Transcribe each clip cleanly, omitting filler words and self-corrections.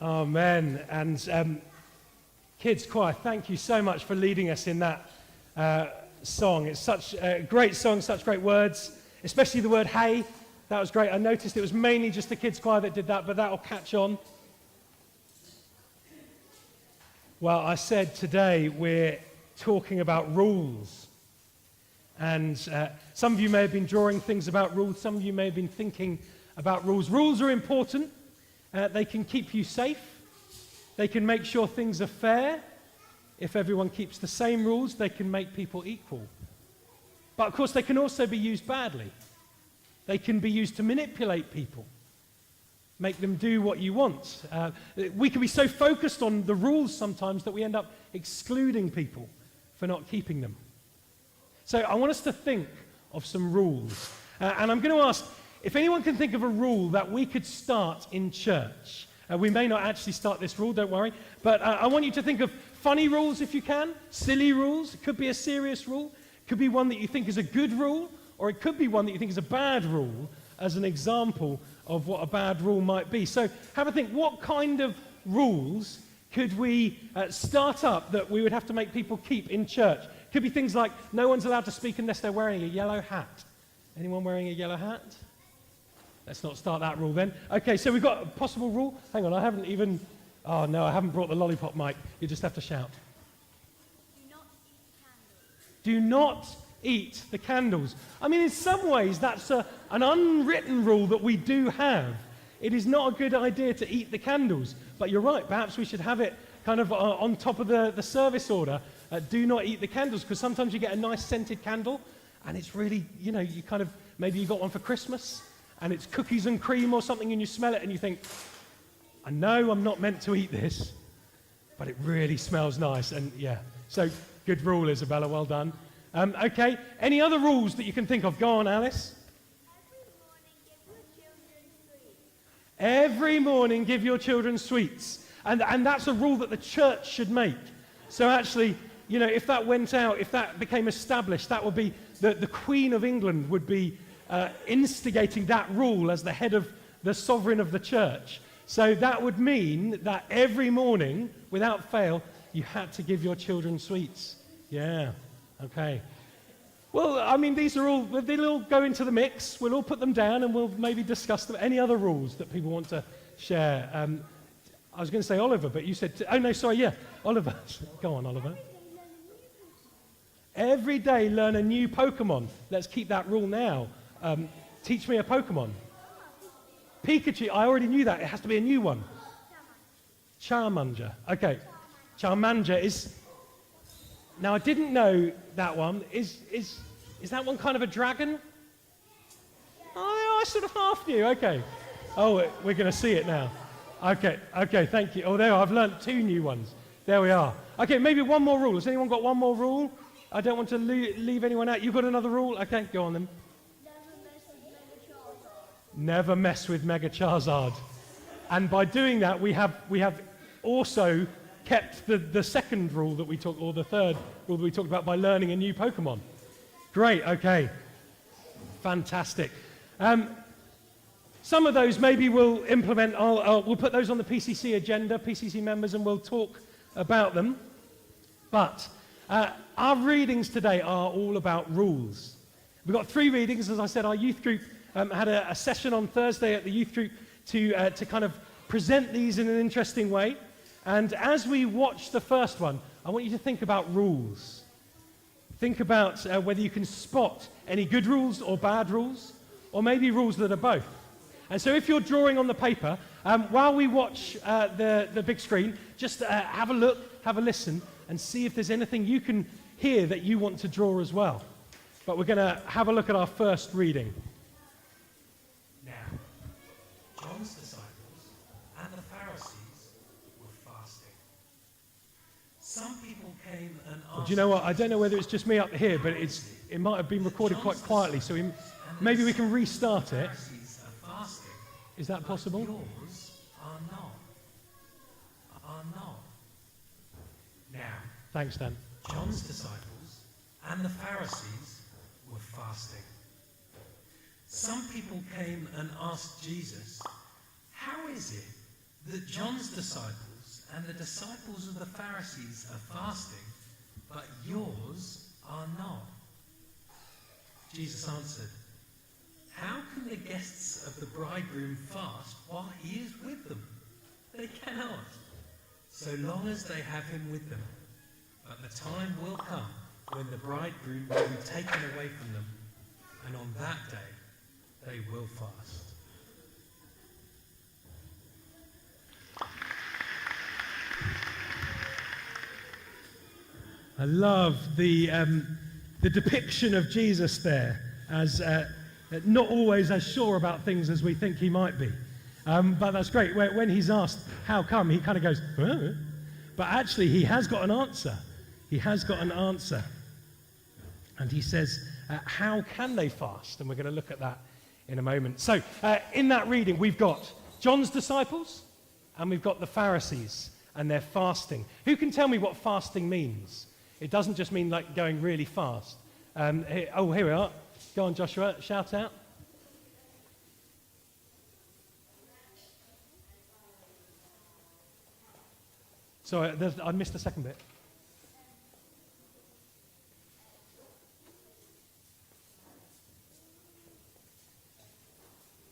Amen. And kids choir, thank you so much for leading us in that song. It's such a great song, such great words, especially the word hey. That was great. I noticed it was mainly just the kids choir that did that, but that'll catch on. Well, I said today we're talking about rules. And some of you may have been drawing things about rules. Some of you may have been thinking about rules. Rules are important. They can keep you safe. They can make sure things are fair. If everyone keeps the same rules, they can make people equal. But of course, they can also be used badly. They can be used to manipulate people, make them do what you want. We can be so focused on the rules sometimes that we end up excluding people for not keeping them. So I want us to think of some rules. And I'm going to ask if anyone can think of a rule that we could start in church. We may not actually start this rule, don't worry. But I want you to think of funny rules if you can, silly rules. It could be a serious rule. It could be one that you think is a good rule, or it could be one that you think is a bad rule as an example of what a bad rule might be. So have a think, what kind of rules could we start up that we would have to make people keep in church? Could be things like no one's allowed to speak unless they're wearing a yellow hat. Anyone wearing a yellow hat? Let's not start that rule then. Okay, so we've got a possible rule. Hang on, I haven't brought the lollipop mic. You just have to shout. Do not eat the candles. I mean, in some ways, that's an unwritten rule that we do have. It is not a good idea to eat the candles. But you're right, perhaps we should have it kind of on top of the service order. Do not eat the candles, because sometimes you get a nice scented candle, and it's really, you kind of, maybe you got one for Christmas, and it's cookies and cream or something, and you smell it, and you think, I know I'm not meant to eat this, but it really smells nice. And yeah, so good rule, Isabella, well done. Okay, any other rules that you can think of? Go on, Alice. Every morning give your children sweets. And that's a rule that the church should make. So actually, if that went out, if that became established, that would be, the Queen of England would be instigating that rule as the head of the sovereign of the church. So that would mean that every morning, without fail, you had to give your children sweets. Yeah, okay. Well, I mean, they'll all go into the mix. We'll all put them down and we'll maybe discuss them. Any other rules that people want to share? I was going to say Oliver, but you said, Oliver. Go on, Oliver. Every day learn a new Pokemon. Let's keep that rule now. Teach me a Pokemon. Pikachu, I already knew that. It has to be a new one. Charmander. Okay. Charmander is... Now, I didn't know that one. Is that one kind of a dragon? Oh, I sort of half knew. Okay. Oh, we're going to see it now. Okay, thank you. Oh, there, I've learnt 2 new ones. There we are. Okay, maybe one more rule. Has anyone got one more rule? I don't want to leave anyone out. You've got another rule? Okay, go on then. Never mess with Mega Charizard. And by doing that, we have also kept the second rule that we talked, or the third rule that we talked about, by learning a new Pokemon. Great, okay. Fantastic. Some of those maybe we'll implement. We'll put those on the PCC agenda, PCC members, and we'll talk about them. But our readings today are all about rules. We've got 3 readings. As I said, our youth group had a session on Thursday at the youth group to kind of present these in an interesting way. And as we watch the first one, I want you to think about rules. Think about whether you can spot any good rules or bad rules, or maybe rules that are both. And so if you're drawing on the paper, while we watch the big screen, just have a look, have a listen, and see if there's anything you can hear that you want to draw as well. But we're going to have a look at our first reading. Now, John's disciples and the Pharisees were fasting. Some people came and asked... Well, do you know what? I don't know whether it's just me up here, but it might have been recorded quite quietly, so maybe we can restart it. Is that possible? Yours are not. Now, thanks, Dan. John's disciples and the Pharisees were fasting. Some people came and asked Jesus, "How is it that John's disciples and the disciples of the Pharisees are fasting, but yours are not? Jesus answered, how can the guests of the bridegroom fast while he is with them? They cannot, so long as they have him with them. But the time will come when the bridegroom will be taken away from them, and on that day they will fast. I love the depiction of Jesus there as not always as sure about things as we think he might be. But that's great. When he's asked, how come, he kind of goes, huh? But actually he has got an answer. He has got an answer. And he says, how can they fast? And we're going to look at that in a moment. So in that reading, we've got John's disciples and we've got the Pharisees and their fasting. Who can tell me what fasting means? It doesn't just mean like going really fast. Here we are. Go on, Joshua, shout out. Sorry, I missed the second bit.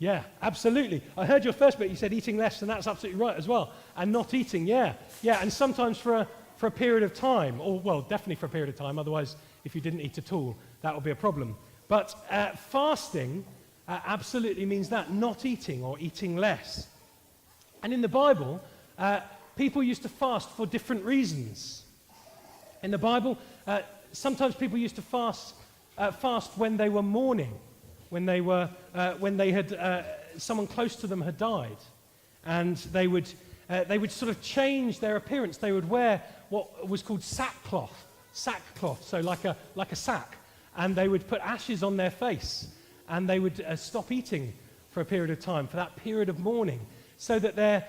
Yeah, absolutely. I heard your first bit. You said eating less, and that's absolutely right as well. And not eating, yeah. And sometimes for a period of time, or well, definitely for a period of time. Otherwise, if you didn't eat at all, that would be a problem. But fasting absolutely means that, not eating or eating less. And in the Bible, people used to fast for different reasons. In the Bible, sometimes people used to fast when they were mourning, when they had someone close to them had died, and they would sort of change their appearance. They would wear what was called sackcloth, so like a sack, and they would put ashes on their face, and they would stop eating for a period of time, for that period of mourning, so that their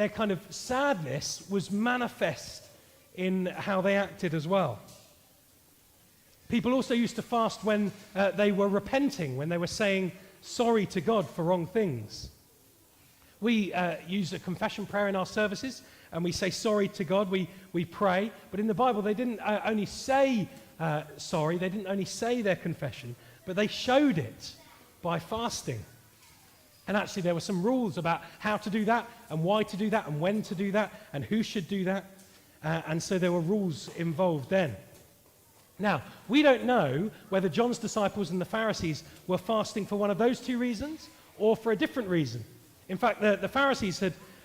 kind of sadness was manifest in how they acted as well. People also used to fast when they were repenting, when they were saying sorry to God for wrong things. We use a confession prayer in our services, and we say sorry to God, we pray. But in the Bible, they didn't only say sorry, they didn't only say their confession, but they showed it by fasting. And actually, there were some rules about how to do that, and why to do that, and when to do that, and who should do that. And so there were rules involved then. Now, we don't know whether John's disciples and the Pharisees were fasting for one of those two reasons or for a different reason. In fact, the Pharisees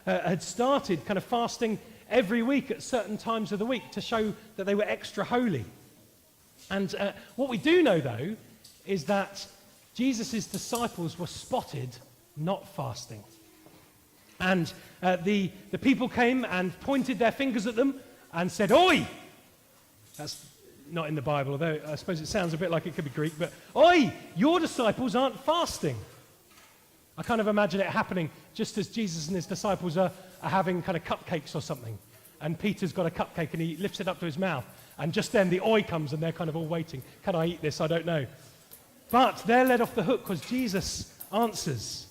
had started kind of fasting every week at certain times of the week to show that they were extra holy. And what we do know, though, is that Jesus' disciples were spotted not fasting. And the people came and pointed their fingers at them and said, "Oi!" That's not in the Bible, although I suppose it sounds a bit like it could be Greek, but "Oi, your disciples aren't fasting." I kind of imagine it happening just as Jesus and his disciples are having kind of cupcakes or something. And Peter's got a cupcake and he lifts it up to his mouth. And just then the oi comes and they're kind of all waiting. Can I eat this? I don't know. But they're let off the hook because Jesus answers.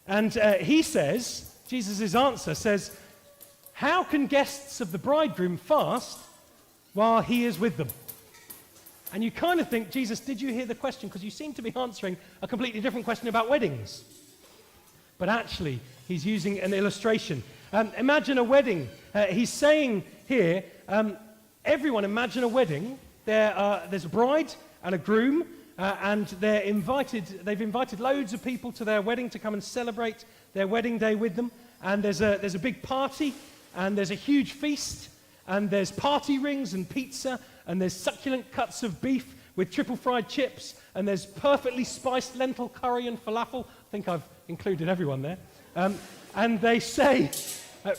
And he says, Jesus' answer says, how can guests of the bridegroom fast while he is with them? And you kind of think, Jesus, did you hear the question? Because you seem to be answering a completely different question about weddings. But actually, he's using an illustration. Imagine a wedding. He's saying here, everyone imagine a wedding. There's a bride and a groom, and they've invited loads of people to their wedding to come and celebrate their wedding day with them. And there's a big party, and there's a huge feast, and there's party rings and pizza, and there's succulent cuts of beef with triple fried chips, and there's perfectly spiced lentil curry and falafel. I think I've included everyone there. And they say,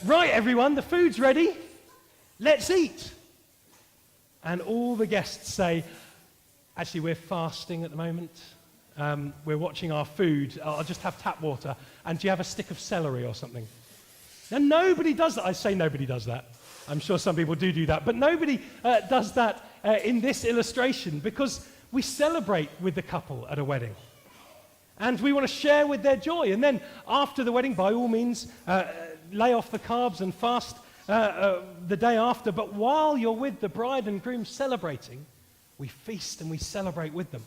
right, everyone, the food's ready. Let's eat. And all the guests say, actually, we're fasting at the moment. We're watching our food. I'll just have tap water. And do you have a stick of celery or something? Now, nobody does that. I say nobody does that. I'm sure some people do that. But nobody does that in this illustration because we celebrate with the couple at a wedding. And we want to share with their joy. And then after the wedding, by all means, lay off the carbs and fast the day after. But while you're with the bride and groom celebrating, we feast and we celebrate with them.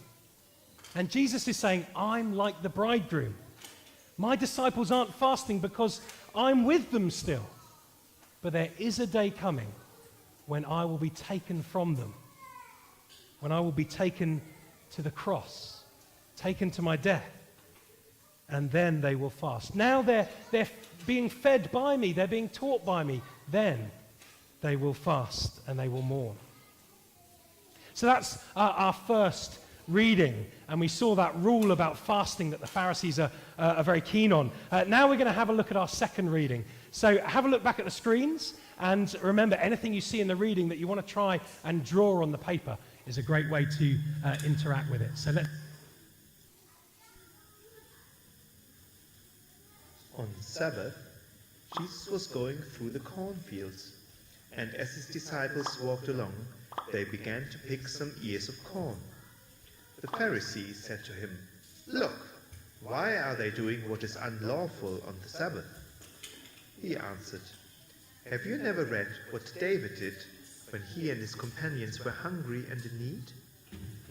And Jesus is saying, I'm like the bridegroom. My disciples aren't fasting because I'm with them still. But there is a day coming when I will be taken from them, when I will be taken to the cross, taken to my death, and then they will fast. Now they're being fed by me, they're being taught by me, then they will fast and they will mourn. So that's our first reading, and we saw that rule about fasting that the Pharisees are very keen on. Now we're going to have a look at our second reading. So have a look back at the screens, and remember, anything you see in the reading that you want to try and draw on the paper is a great way to interact with it. So On Sabbath, Jesus was going through the cornfields, and as his disciples walked along, they began to pick some ears of corn. The Pharisees said to him, "Look, why are they doing what is unlawful on the Sabbath?" He answered, "Have you never read what David did when he and his companions were hungry and in need?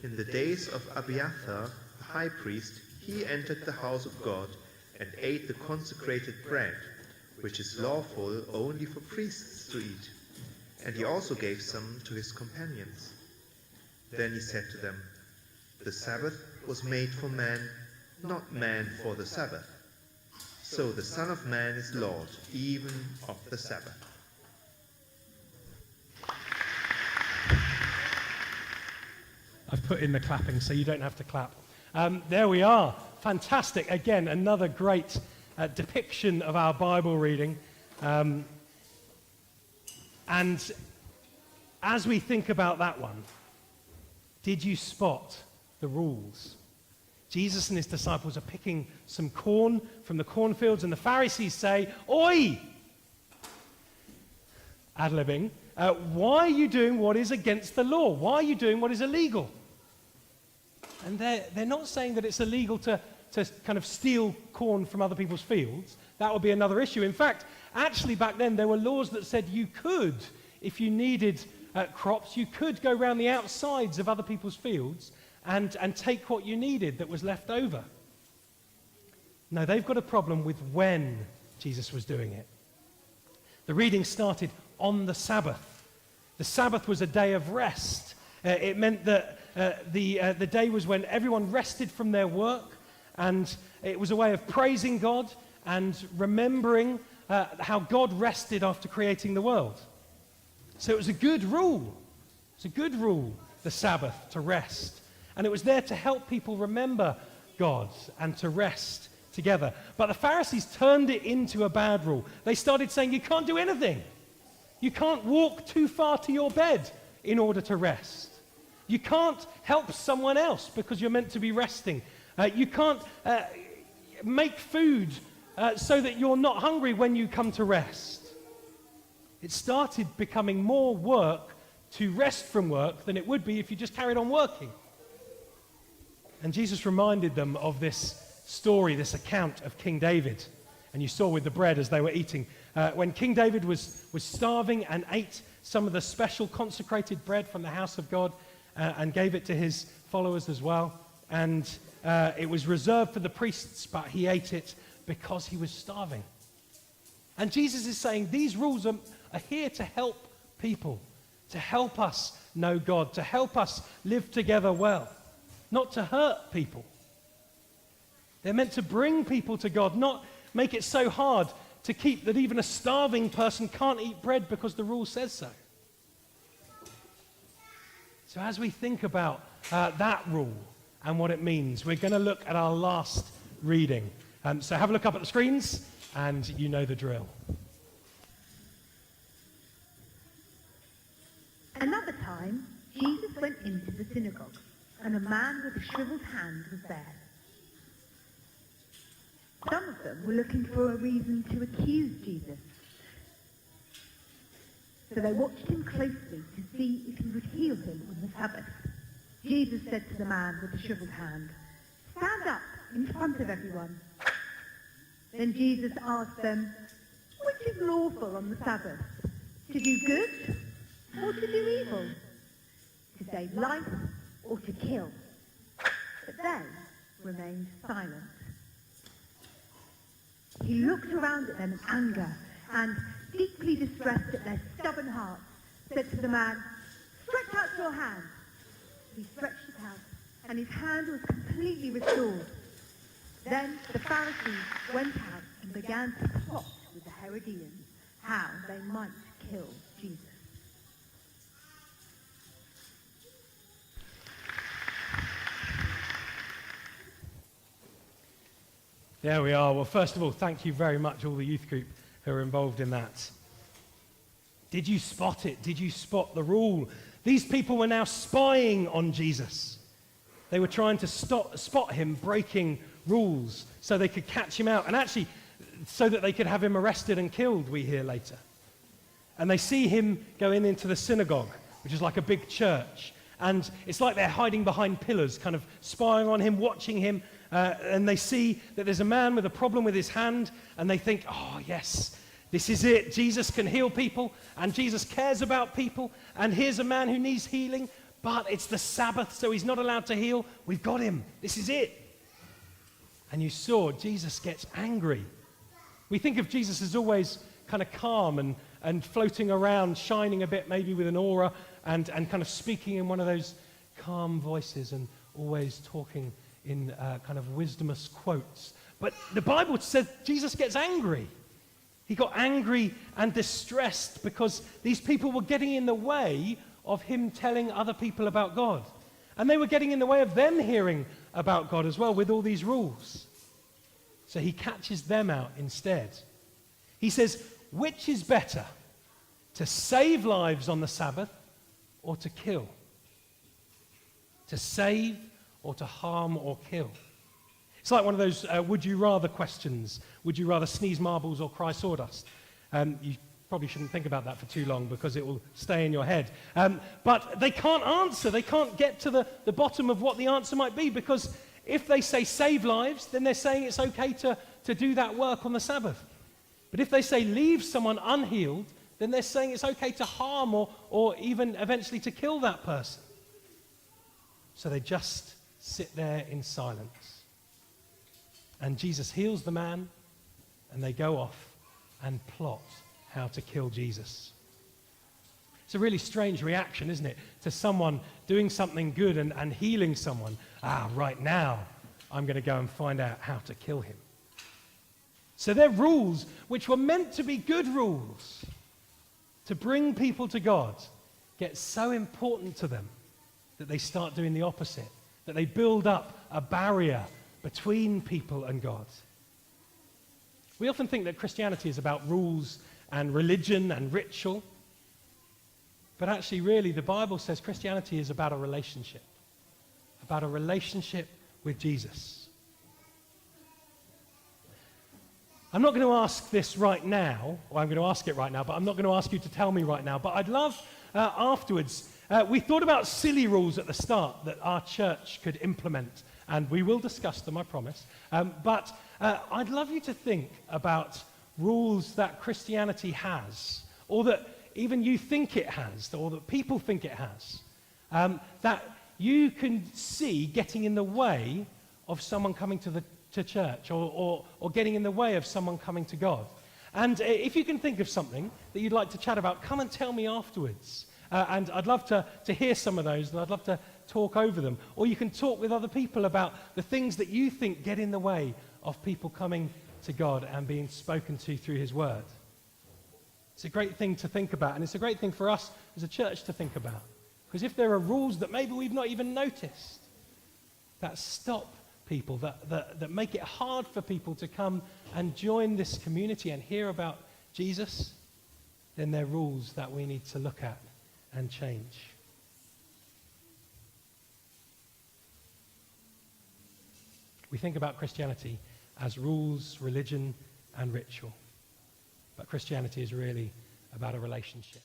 In the days of Abiathar, the high priest, he entered the house of God and ate the consecrated bread, which is lawful only for priests to eat. And he also gave some to his companions. Then he said to them, 'The Sabbath was made for man, not man for the Sabbath. So the Son of Man is Lord, even of the Sabbath.'" I've put in the clapping so you don't have to clap. There we are. Fantastic. Again, another great depiction of our Bible reading. And as we think about that one, did you spot the rules? Jesus and his disciples are picking some corn from the cornfields, and the Pharisees say, "Oi!" Ad-libbing. Why are you doing what is against the law? Why are you doing what is illegal? And they're not saying that it's illegal to kind of steal corn from other people's fields. That would be another issue. In fact, actually back then there were laws that said you could, if you needed crops, you could go around the outsides of other people's fields and take what you needed that was left over. No, they've got a problem with when Jesus was doing it. The reading started on the Sabbath. The Sabbath was a day of rest. It meant that the day was when everyone rested from their work, and it was a way of praising God and remembering how God rested after creating the world. So it was a good rule. It's a good rule, the Sabbath, to rest. And it was there to help people remember God and to rest together. But the Pharisees turned it into a bad rule. They started saying you can't do anything. You can't walk too far to your bed in order to rest. You can't help someone else because you're meant to be resting. You can't make food so that you're not hungry when you come to rest. It started becoming more work to rest from work than it would be if you just carried on working. And Jesus reminded them of this story, this account of King David. And you saw with the bread as they were eating. When King David was starving and ate some of the special consecrated bread from the house of God and gave it to his followers as well. And it was reserved for the priests, but he ate it because he was starving. And Jesus is saying these rules are here to help people, to help us know God, to help us live together well, not to hurt people. They're meant to bring people to God, not make it so hard to keep that even a starving person can't eat bread because the rule says so. So as we think about that rule and what it means, we're going to look at our last reading. So have a look up at the screens, and you know the drill. Another time, Jesus went into the synagogue, and a man with a shriveled hand was there. Some of them were looking for a reason to accuse Jesus. So they watched him closely to see if he would heal him on the Sabbath. Jesus said to the man with the shriveled hand, "Stand up in front of everyone. Then Jesus asked them, which is lawful on the Sabbath? To do good or to do evil? To save life or to kill? But they remained silent. He looked around at them in anger and, deeply distressed at their stubborn hearts, said to the man, stretch out your hand. He stretched it out, and his hand was completely restored. Then the Pharisees went out and began to plot with the Herodians how they might kill Jesus. There we are. Well, first of all, thank you very much, all the youth group who are involved in that. Did you spot it? Did you spot the rule? These people were now spying on Jesus. They were trying to spot him breaking rules so they could catch him out, and actually so that they could have him arrested and killed, we hear later. And they see him going into the synagogue, which is like a big church. And it's like they're hiding behind pillars, kind of spying on him, watching him. And they see that there's a man with a problem with his hand, and they think, oh, yes, this is it. Jesus can heal people, and Jesus cares about people, and here's a man who needs healing, but it's the Sabbath, so he's not allowed to heal. We've got him. This is it. And you saw Jesus gets angry. We think of Jesus as always kind of calm and floating around, shining a bit, maybe with an aura, and kind of speaking in one of those calm voices and always talking in kind of wisdomous quotes. But the Bible says Jesus gets angry. He got angry and distressed because these people were getting in the way of him telling other people about God. And they were getting in the way of them hearing about God as well with all these rules. So he catches them out instead. He says, which is better, to save lives on the Sabbath or to kill? To save or to harm or kill? It's like one of those would you rather questions. Would you rather sneeze marbles or cry sawdust? You probably shouldn't think about that for too long because it will stay in your head. But they can't answer. They can't get to the bottom of what the answer might be, because if they say save lives, then they're saying it's okay to do that work on the Sabbath. But if they say leave someone unhealed, then they're saying it's okay to harm or even eventually to kill that person. So they just sit there in silence. And Jesus heals the man, and they go off and plot how to kill Jesus. It's a really strange reaction, isn't it, to someone doing something good and healing someone. Right now, I'm going to go and find out how to kill him. So their rules, which were meant to be good rules, to bring people to God, get so important to them that they start doing the opposite, that they build up a barrier between people and God. We often think that Christianity is about rules and religion and ritual, but actually, really, the Bible says Christianity is about a relationship with Jesus. I'm not going to ask this right now, or I'm going to ask it right now, but I'm not going to ask you to tell me right now, but I'd love afterwards, we thought about silly rules at the start that our church could implement, and we will discuss them, I promise. But I'd love you to think about rules that Christianity has, or that even you think it has, or that people think it has, that you can see getting in the way of someone coming to church, or getting in the way of someone coming to God. And if you can think of something that you'd like to chat about, come and tell me afterwards. And I'd love to hear some of those, and I'd love to talk over them. Or you can talk with other people about the things that you think get in the way of people coming to God and being spoken to through his word. It's a great thing to think about, and it's a great thing for us as a church to think about. Because if there are rules that maybe we've not even noticed, that stop people, that make it hard for people to come and join this community and hear about Jesus, then they're rules that we need to look at and change. We think about Christianity as rules, religion, and ritual. But Christianity is really about a relationship.